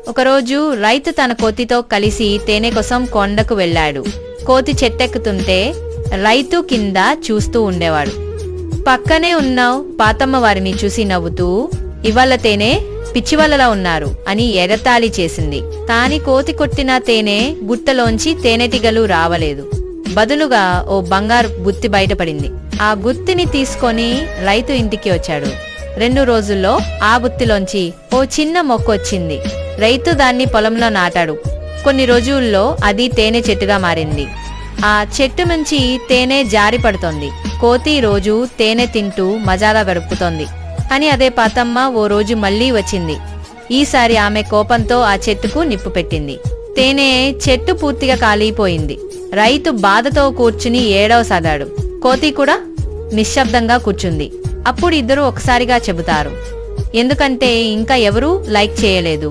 ఒకరోజు రైతు తన కోతితో కలిసి తేనె కోసం కొండకు వెళ్ళాడు. కోతి చెట్టెక్కుతుంటే రైతు కింద చూస్తూ ఉండేవాడు. పక్కనే ఉన్న పాతమ్మ వారిని చూసి నవ్వుతూ, ఇవాళ తేనె పిచ్చివల్లలా ఉన్నారు అని ఎగతాళి చేసింది. కాని కోతి కొట్టిన తేనె గుట్టలోంచి తేనెటీగలు రావలేదు. బదులుగా ఓ బంగారు గుత్తి బయటపడింది. ఆ గుత్తిని తీసుకొని రైతు ఇంటికి వచ్చాడు. 2 రోజుల్లో ఆ గుత్తిలోంచి ఓ చిన్న మొక్క వచ్చింది. రైతు దాన్ని పొలంలో నాటాడు. కొన్ని రోజుల్లో అది తేనె చెట్టుగా మారింది. ఆ చెట్టు నుంచి తేనె జారి పడుతోంది. కోతి రోజు తేనె తింటూ మజాగా గడుపుతోంది. అని అదే పాతమ్మ ఓ రోజు మళ్లీ వచ్చింది. ఈసారి ఆమె కోపంతో ఆ చెట్టుకు నిప్పు పెట్టింది. తేనె చెట్టు పూర్తిగా కాలిపోయింది. రైతు బాధతో కూర్చుని ఏడవసాగాడు. కోతి కూడా నిశ్శబ్దంగా కూర్చుంది. అప్పుడు ఇద్దరు ఒకసారిగా చెబుతారు, ఎందుకంటే ఇంకా ఎవరూ లైక్ చేయలేదు.